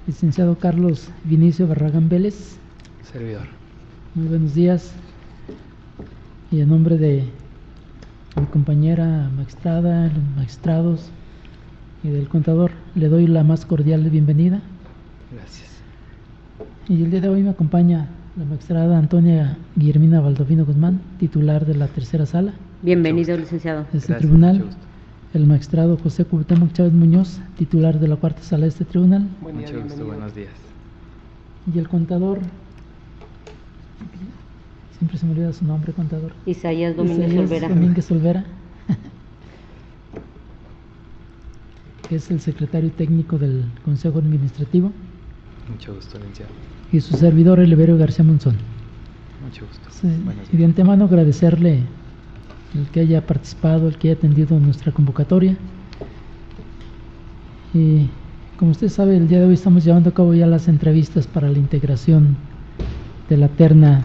licenciado Carlos Vinicio Barragán Vélez. Servidor. Muy buenos días. Y en nombre de mi compañera magistrada, los magistrados y del contador, le doy la más cordial bienvenida. Gracias. Y el día de hoy me acompaña la magistrada Antonia Guillermina Baldovino Guzmán, titular de la tercera sala. Bienvenido, licenciado. De este Gracias, tribunal. mucho gusto. El magistrado José Cuauhtémoc Chávez Muñoz, titular de la cuarta sala de este tribunal. Mucho gusto, buenos días. Y el contador, siempre se me olvida su nombre, contador. Isaías Domínguez Isaías Olvera. Domínguez Olvera, que es el secretario técnico del Consejo Administrativo, Mucho gusto, licenciado. y su servidor, Eliverio García Monzón. Mucho gusto. Sí, Buenos y de días. antemano agradecerle el que haya participado, el que haya atendido nuestra convocatoria. Y como usted sabe, el día de hoy estamos llevando a cabo ya las entrevistas para la integración de la terna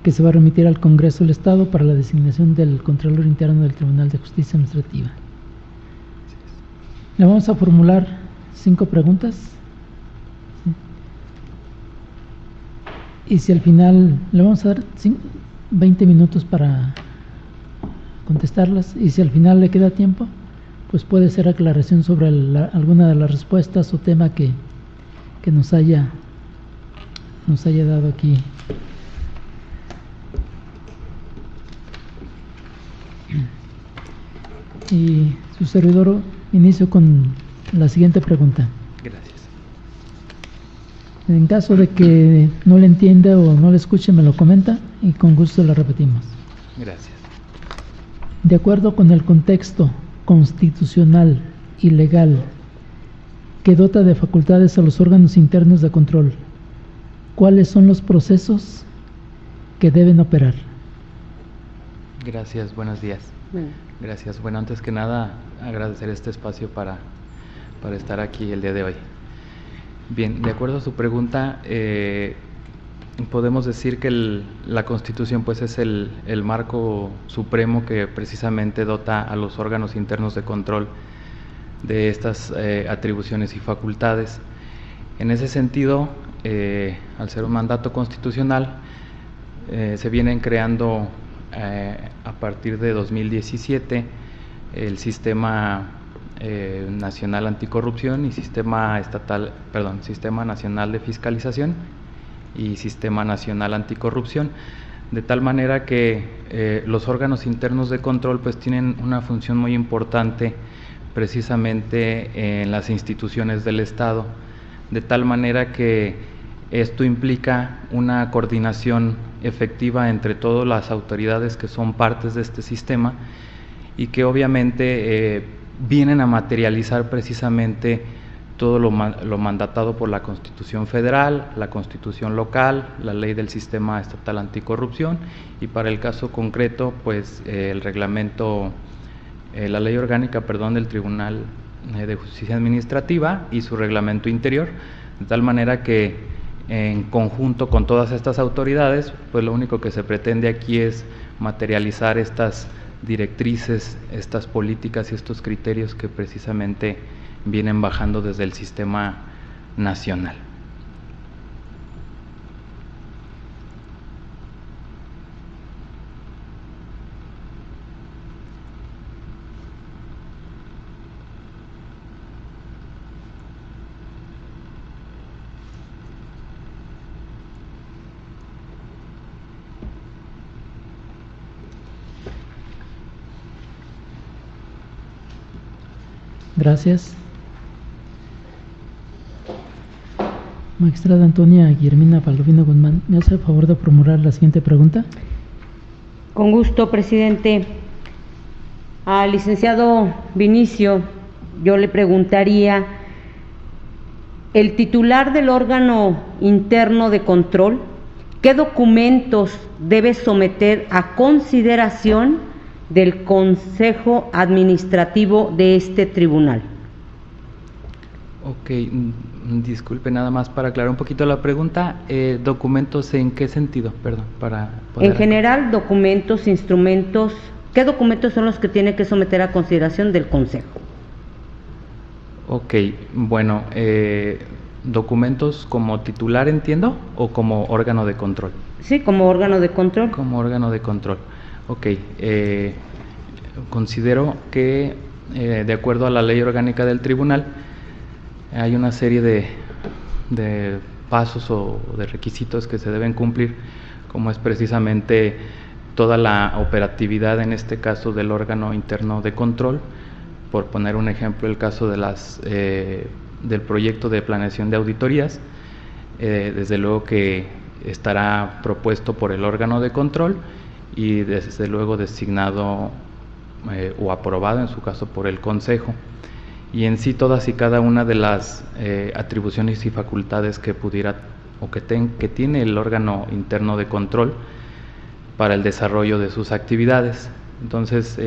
que se va a remitir al Congreso del Estado para la designación del Contralor Interno del Tribunal de Justicia Administrativa. Le vamos a formular 5 preguntas. ¿Sí? Y si al final le vamos a dar 20 minutos para contestarlas, y si al final le queda tiempo, pues puede ser aclaración sobre alguna de las respuestas o tema que nos haya dado aquí. Y su servidor, inicio con la siguiente pregunta. Gracias. En caso de que no le entienda o no le escuche, me lo comenta y con gusto la repetimos. Gracias. De acuerdo con el contexto constitucional y legal que dota de facultades a los órganos internos de control, ¿cuáles son los procesos que deben operar? Gracias, buenos días. Bueno, Gracias. Bueno, antes que nada, agradecer este espacio para estar aquí el día de hoy. Bien, de acuerdo a su pregunta, podemos decir que la Constitución pues es el marco supremo que precisamente dota a los órganos internos de control de estas atribuciones y facultades. En ese sentido, al ser un mandato constitucional, se vienen creando a partir de 2017 el Sistema Nacional Anticorrupción y Sistema Nacional de Fiscalización y Sistema Nacional Anticorrupción, de tal manera que los órganos internos de control pues tienen una función muy importante precisamente en las instituciones del Estado, de tal manera que esto implica una coordinación efectiva entre todas las autoridades que son partes de este sistema y que obviamente vienen a materializar precisamente todo lo mandatado por la Constitución Federal, la Constitución local, la Ley del Sistema Estatal Anticorrupción y para el caso concreto pues el reglamento, la Ley Orgánica, del Tribunal de Justicia Administrativa y su reglamento interior, de tal manera que en conjunto con todas estas autoridades, pues lo único que se pretende aquí es materializar estas directrices, estas políticas y estos criterios que precisamente vienen bajando desde el sistema nacional. Gracias. Magistrada Antonia Guillermina Baldovino Guzmán, ¿me hace el favor de formular la siguiente pregunta? con gusto, presidente. Al licenciado Vinicio, yo le preguntaría, el titular del órgano interno de control, ¿qué documentos debe someter a consideración del Consejo Administrativo de este tribunal? Ok, disculpe, nada más para aclarar un poquito la pregunta, ¿documentos en qué sentido? Perdón, para poder... En general, documentos, instrumentos, ¿qué documentos son los que tiene que someter a consideración del Consejo? Ok, bueno, documentos como titular, entiendo, o como órgano de control. Sí, como órgano de control. Como órgano de control. Ok, considero que de acuerdo a la ley orgánica del tribunal hay una serie de pasos o de requisitos que se deben cumplir, como es precisamente toda la operatividad, en este caso del órgano interno de control. Por poner un ejemplo, el caso de del proyecto de planeación de auditorías, desde luego que estará propuesto por el órgano de control y desde luego designado o aprobado en su caso por el Consejo, y en sí todas y cada una de las atribuciones y facultades que pudiera o que tiene el órgano interno de control para el desarrollo de sus actividades. Entonces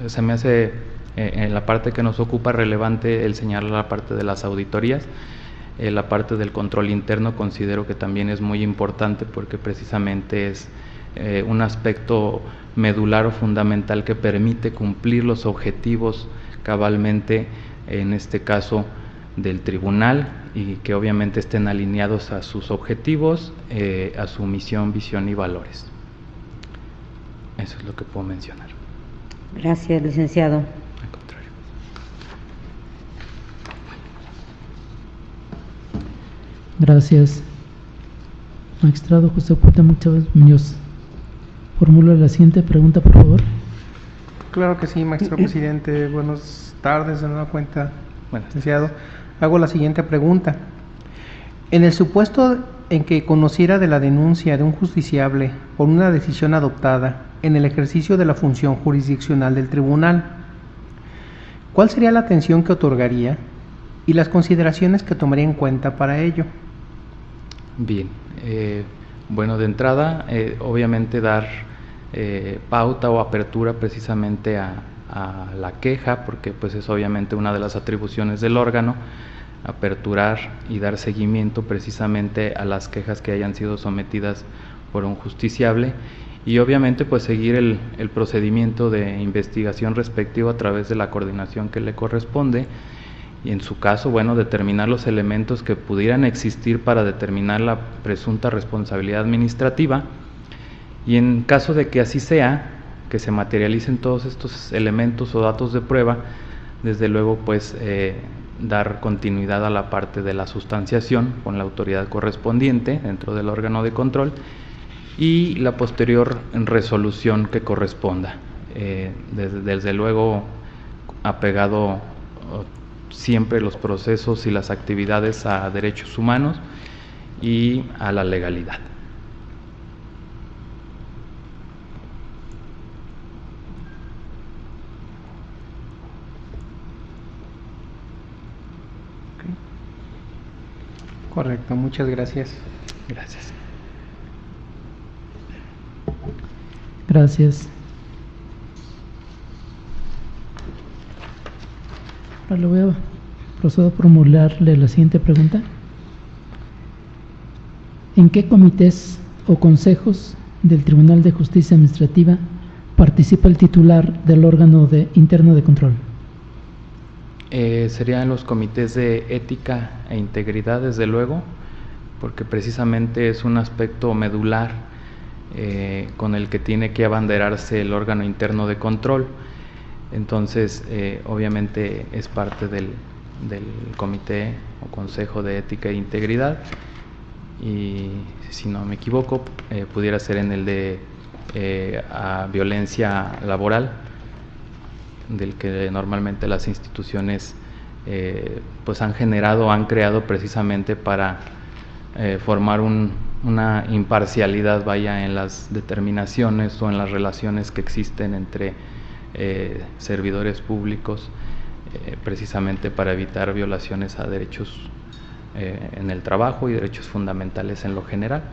se me hace en la parte que nos ocupa relevante el señalar la parte de las auditorías. La parte del control interno considero que también es muy importante porque precisamente es un aspecto medular o fundamental que permite cumplir los objetivos cabalmente, en este caso del tribunal, y que obviamente estén alineados a sus objetivos, a su misión, visión y valores. Eso es lo que puedo mencionar. Gracias, licenciado. Al contrario. Gracias. Magistrado José Cuauhtémoc Chávez Muñoz, formula la siguiente pregunta, por favor. Claro que sí, magistrado presidente. Buenas tardes, de nueva cuenta, Buenas. licenciado. Hago la siguiente pregunta. En el supuesto en que conociera de la denuncia de un justiciable por una decisión adoptada en el ejercicio de la función jurisdiccional del tribunal, ¿cuál sería la atención que otorgaría y las consideraciones que tomaría en cuenta para ello? Bien, bueno, de entrada, obviamente dar pauta o apertura precisamente a la queja, porque pues es obviamente una de las atribuciones del órgano, aperturar y dar seguimiento precisamente a las quejas que hayan sido sometidas por un justiciable, y obviamente pues seguir el procedimiento de investigación respectivo a través de la coordinación que le corresponde, y en su caso, bueno, determinar los elementos que pudieran existir para determinar la presunta responsabilidad administrativa, y en caso de que así sea, que se materialicen todos estos elementos o datos de prueba, desde luego pues dar continuidad a la parte de la sustanciación con la autoridad correspondiente dentro del órgano de control y la posterior resolución que corresponda, desde luego apegado siempre los procesos y las actividades a derechos humanos y a la legalidad. Correcto, muchas gracias. Gracias. Gracias. Ahora le voy a proceder a formularle la siguiente pregunta. ¿En qué comités o consejos del Tribunal de Justicia Administrativa participa el titular del órgano interno de control? Serían los comités de ética e integridad, desde luego, porque precisamente es un aspecto medular con el que tiene que abanderarse el órgano interno de control. Entonces, obviamente es parte del comité o consejo de ética e integridad, y si no me equivoco, pudiera ser en el de a violencia laboral, del que normalmente las instituciones pues han creado precisamente para formar una imparcialidad, vaya, en las determinaciones o en las relaciones que existen entre servidores públicos, precisamente para evitar violaciones a derechos en el trabajo y derechos fundamentales en lo general.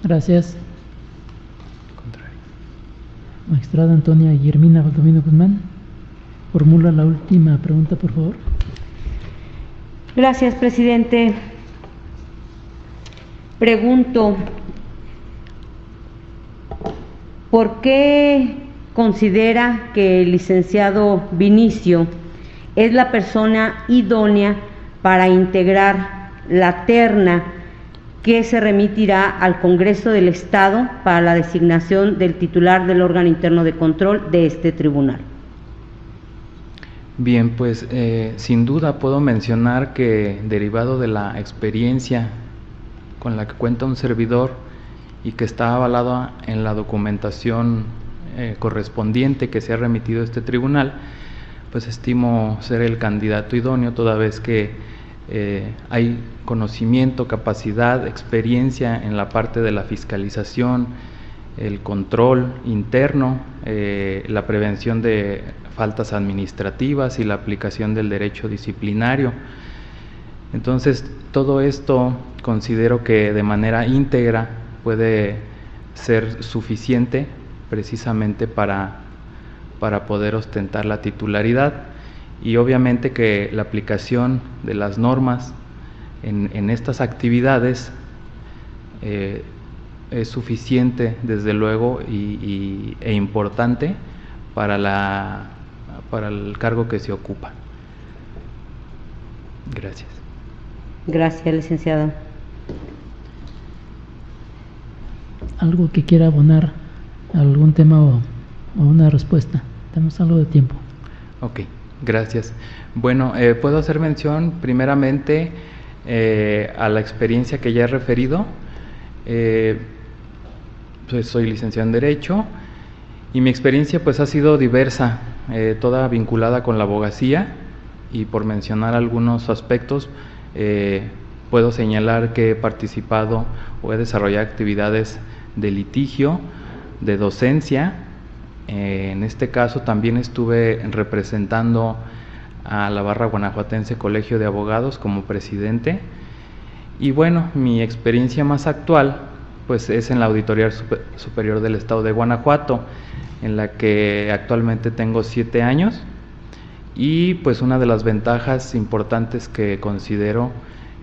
Gracias. Contrario. Magistrada Antonia Guillermina Baldovino Guzmán, formula la última pregunta, por favor. Gracias, presidente. Pregunto, ¿por qué considera que el licenciado Vinicio es la persona idónea para integrar la terna que se remitirá al Congreso del Estado para la designación del titular del órgano interno de control de este tribunal? Bien, pues sin duda puedo mencionar que, derivado de la experiencia con la que cuenta un servidor y que está avalada en la documentación correspondiente que se ha remitido a este tribunal, pues estimo ser el candidato idóneo, toda vez que hay conocimiento, capacidad, experiencia en la parte de la fiscalización, el control interno, la prevención de faltas administrativas y la aplicación del derecho disciplinario. Entonces, todo esto considero que de manera íntegra puede ser suficiente precisamente para poder ostentar la titularidad, y obviamente que la aplicación de las normas en estas actividades es suficiente, desde luego, e importante para el cargo que se ocupa. Gracias. Gracias, licenciado. ¿Algo que quiera abonar a algún tema o una respuesta? Tenemos algo de tiempo. Ok, gracias. Bueno, puedo hacer mención primeramente a la experiencia que ya he referido. Pues soy licenciado en Derecho y mi experiencia pues ha sido diversa, toda vinculada con la abogacía, y por mencionar algunos aspectos, puedo señalar que he participado o he desarrollado actividades de litigio, de docencia. En este caso también estuve representando a la barra guanajuatense Colegio de Abogados como presidente. Y bueno, mi experiencia más actual pues es en la Auditoría Superior del Estado de Guanajuato, en la que actualmente tengo 7 años, y pues una de las ventajas importantes que considero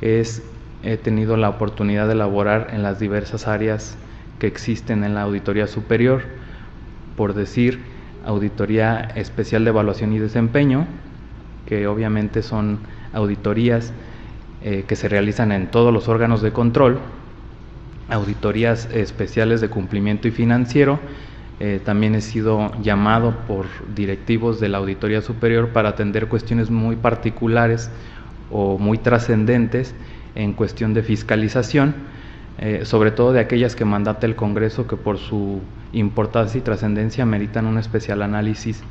es he tenido la oportunidad de laborar en las diversas áreas que existen en la Auditoría Superior, por decir, Auditoría Especial de Evaluación y Desempeño, que obviamente son auditorías que se realizan en todos los órganos de control, auditorías especiales de cumplimiento y financiero. También he sido llamado por directivos de la Auditoría Superior para atender cuestiones muy particulares o muy trascendentes en cuestión de fiscalización, sobre todo de aquellas que mandata el Congreso, que por su importancia y trascendencia meritan un especial análisis.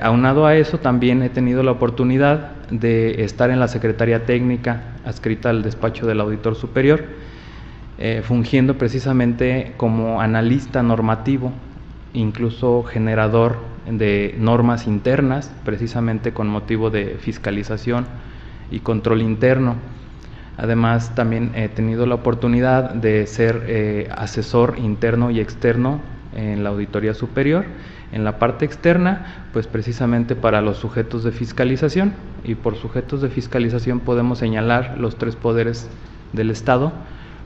Aunado a eso, también he tenido la oportunidad de estar en la Secretaría Técnica adscrita al despacho del Auditor Superior, fungiendo precisamente como analista normativo, incluso generador de normas internas, precisamente con motivo de fiscalización y control interno. Además, también he tenido la oportunidad de ser asesor interno y externo en la Auditoría Superior. En la parte externa, pues precisamente para los sujetos de fiscalización, y por sujetos de fiscalización podemos señalar los 3 poderes del Estado,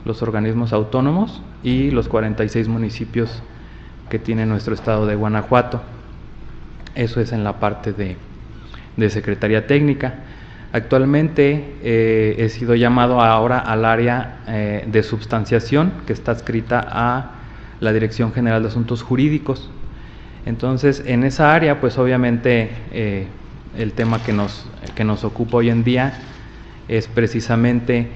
los organismos autónomos y los 46 municipios que tiene nuestro estado de Guanajuato. Eso es en la parte de Secretaría Técnica. Actualmente he sido llamado ahora al área de substanciación, que está adscrita a la Dirección General de Asuntos Jurídicos. Entonces, en esa área, pues obviamente el tema que nos ocupa hoy en día es precisamente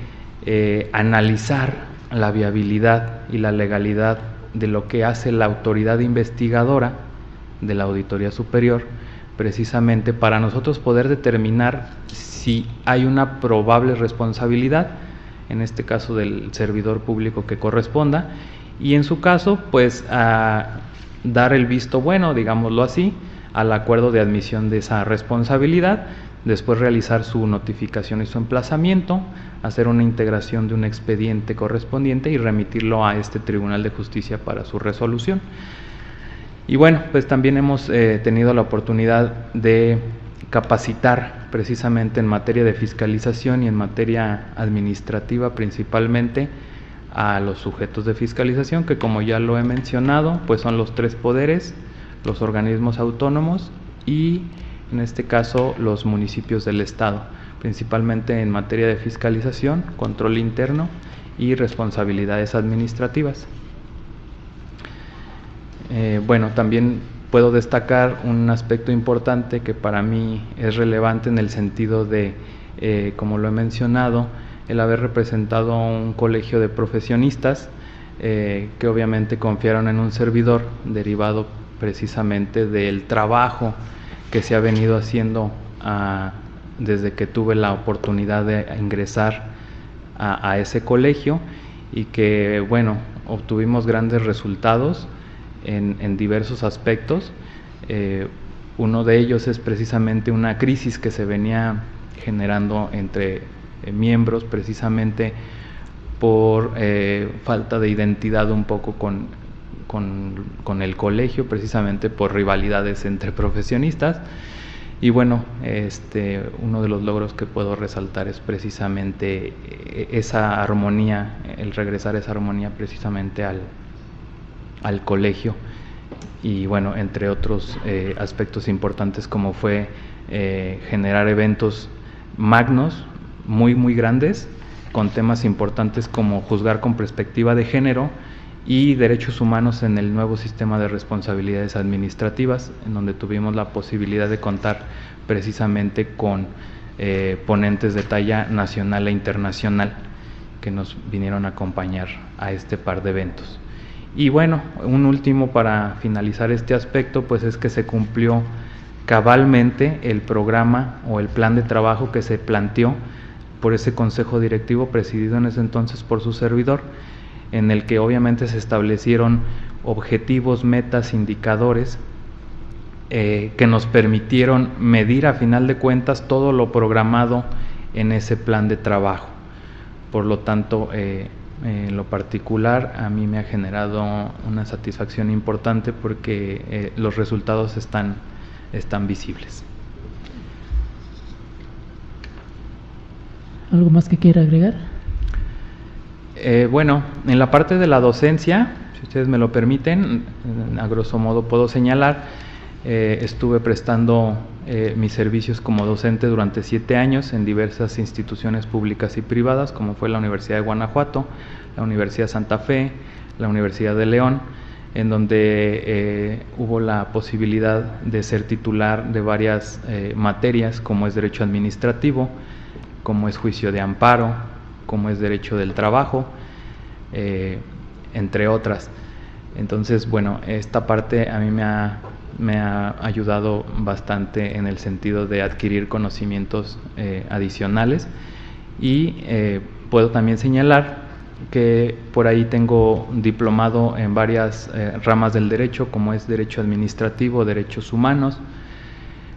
analizar la viabilidad y la legalidad de lo que hace la autoridad investigadora de la Auditoría Superior, precisamente para nosotros poder determinar si hay una probable responsabilidad, en este caso del servidor público que corresponda, y en su caso, pues a dar el visto bueno, digámoslo así, al acuerdo de admisión de esa responsabilidad, después realizar su notificación y su emplazamiento, hacer una integración de un expediente correspondiente y remitirlo a este Tribunal de Justicia para su resolución. Y bueno, pues también hemos tenido la oportunidad de capacitar precisamente en materia de fiscalización y en materia administrativa principalmente a los sujetos de fiscalización, que como ya lo he mencionado, pues son los 3 poderes, los organismos autónomos y en este caso los municipios del Estado, principalmente en materia de fiscalización, control interno y responsabilidades administrativas. Bueno, también puedo destacar un aspecto importante que para mí es relevante en el sentido de, como lo he mencionado, el haber representado a un colegio de profesionistas que obviamente confiaron en un servidor derivado precisamente del trabajo que se ha venido haciendo desde que tuve la oportunidad de ingresar a ese colegio y que, bueno, obtuvimos grandes resultados en diversos aspectos. Uno de ellos es precisamente una crisis que se venía generando entre miembros precisamente por falta de identidad un poco con el colegio, precisamente por rivalidades entre profesionistas. Y bueno, uno de los logros que puedo resaltar es precisamente esa armonía, el regresar a esa armonía precisamente al colegio, y bueno, entre otros aspectos importantes como fue generar eventos magnos, muy grandes, con temas importantes como juzgar con perspectiva de género y derechos humanos en el nuevo sistema de responsabilidades administrativas, en donde tuvimos la posibilidad de contar precisamente con ponentes de talla nacional e internacional que nos vinieron a acompañar a este par de eventos. Y bueno, un último para finalizar este aspecto, pues es que se cumplió cabalmente el programa o el plan de trabajo que se planteó por ese consejo directivo presidido en ese entonces por su servidor, en el que obviamente se establecieron objetivos, metas, indicadores que nos permitieron medir a final de cuentas todo lo programado en ese plan de trabajo. Por lo tanto, en lo particular a mí me ha generado una satisfacción importante porque los resultados están visibles. ¿Algo más que quiera agregar? Bueno, en la parte de la docencia, si ustedes me lo permiten, a grosso modo puedo señalar, estuve prestando mis servicios como docente durante 7 años en diversas instituciones públicas y privadas, como fue la Universidad de Guanajuato, la Universidad de Santa Fe, la Universidad de León, en donde hubo la posibilidad de ser titular de varias materias, como es Derecho Administrativo, como es Juicio de Amparo, como es Derecho del Trabajo, entre otras. Entonces, bueno, esta parte a mí me ha ayudado bastante en el sentido de adquirir conocimientos adicionales, y puedo también señalar que por ahí tengo diplomado en varias ramas del derecho, como es Derecho Administrativo, Derechos Humanos,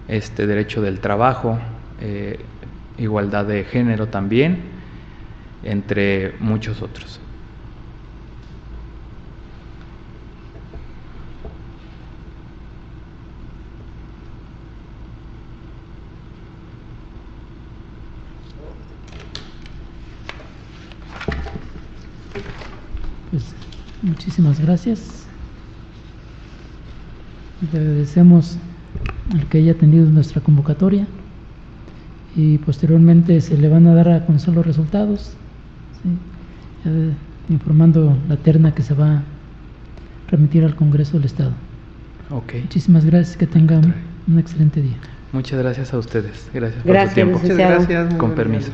Derecho del Trabajo, Igualdad de Género también, entre muchos otros. Pues muchísimas gracias. Le agradecemos al que haya atendido nuestra convocatoria, y posteriormente se le van a dar a conocer los resultados, ¿sí? Informando la terna que se va a remitir al Congreso del Estado. Okay. Muchísimas gracias, que tengan un excelente día. Muchas gracias a ustedes. Gracias por su tiempo. Licenciado. Muchas gracias. Con permiso.